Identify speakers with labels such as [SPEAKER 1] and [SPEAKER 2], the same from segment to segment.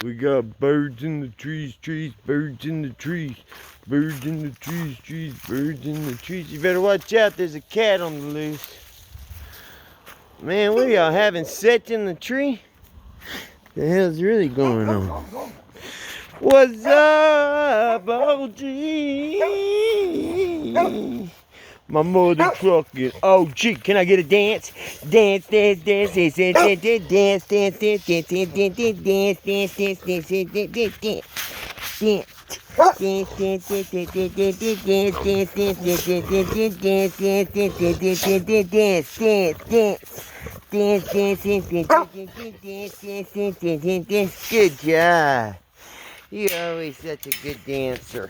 [SPEAKER 1] We got birds in the trees, birds in the trees. Birds in the trees, birds in the trees. You better watch out, there's a cat on the loose. Man, what are y'all having sex in the tree? The hell's really going on? What's up, OG? My mother trucking. OG, can I get a dance? Dance, dance, dance, dance, dance, dance, dance, dance, dance, dance, dance, dance, dance, dance, dance, dance, dance, dance. Good job. You're always such a good dancer.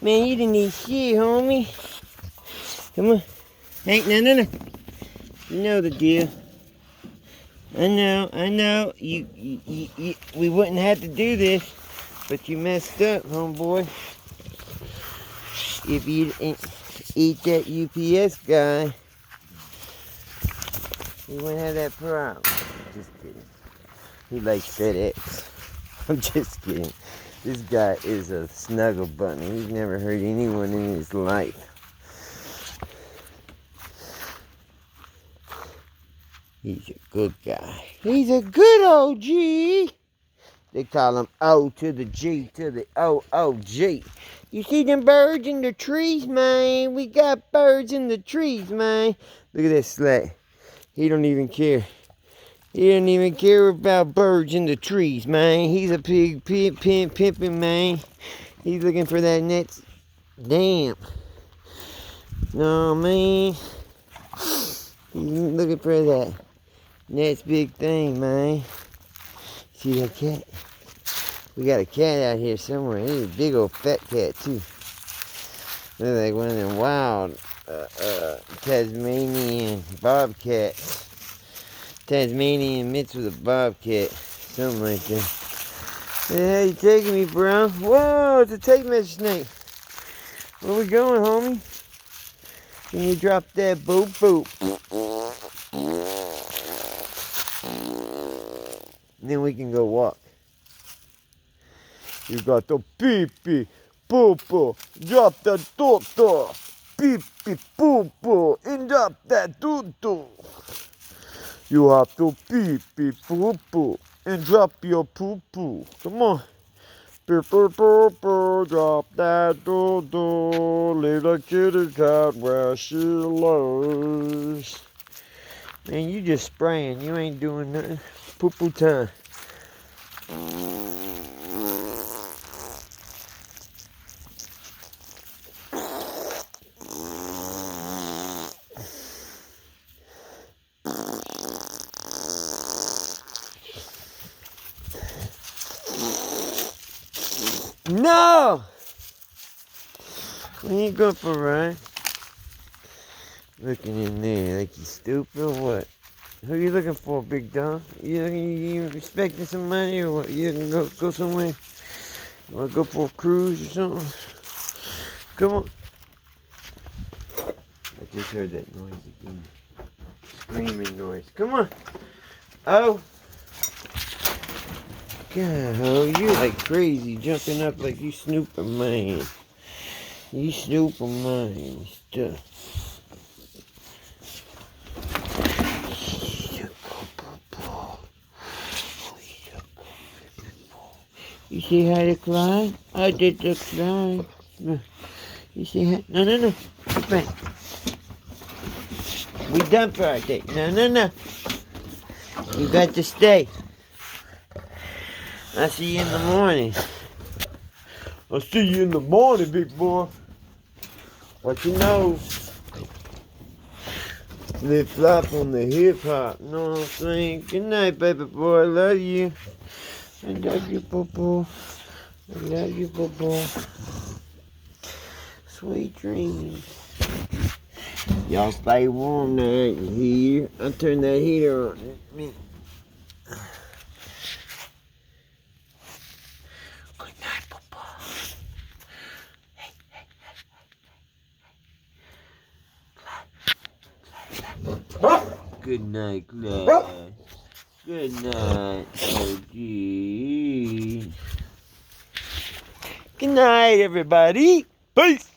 [SPEAKER 1] Man, you didn't eat shit, homie. Come on. Hey, no. You know the deal. I know. You, we wouldn't have to do this, but you messed up, homeboy. If you didn't eat that UPS guy, you wouldn't have that problem. Just kidding. He likes FedEx. I'm just kidding. This guy is a snuggle bunny. He's never hurt anyone in his life. He's a good guy. He's a good OG. They call him O to the G to the O-O-G. You see them birds in the trees, man? We got birds in the trees, man. Look at this slat. He don't even care. He don't even care about birds in the trees, man. He's a pig pimping, man. He's looking for that next. Damn. No, man. He's looking for that next big thing, man. See that cat? We got a cat out here somewhere. He's a big old fat cat, too. Looks like one of them wild Tasmanian bobcats. Tasmanian mixed with a bobcat. Something like that. Hey, how you taking me, bro? Whoa, it's a tape measure snake. Where we going, homie? Can you drop that boop boop? And then we can go walk. You got the pee-pee, poo-poo, drop that doo-doo. Pee-pee, poo-poo, and drop that doo-doo. You have to pee-pee, poo-poo, and drop your poo-poo. Come on. Pee-pee-poo-poo, drop that doo-doo. Leave the kitty cat where she lies. Man, you just spraying. You ain't doing nothing. Poo-poo time. No! We ain't going for a ride. Looking in there like you stupid or what? Who you looking for, big dog? You expecting some money or what? You can go somewhere? You wanna go for a cruise or something? Come on. I just heard that noise again. Screaming noise. Come on. Oh. God, oh, you like crazy, jumping up like you snooping, man. You snooping, man. Stuff. You see how to climb? I did the climb. You see how? No. Get back. We done for our day. No. You got to stay. I'll see you in the morning. I'll see you in the morning, big boy. Watch your nose. Flip flop on the hip hop. Know what I'm saying? Good night, baby boy. I love you. I love you, boo-boo. I love you, boo-boo. Sweet dreams. Y'all stay warm there in here. I'll turn that heater on. Good night, boo-boo. Hey. Good night, Clyde. Good night, OG. Good night, everybody. Peace.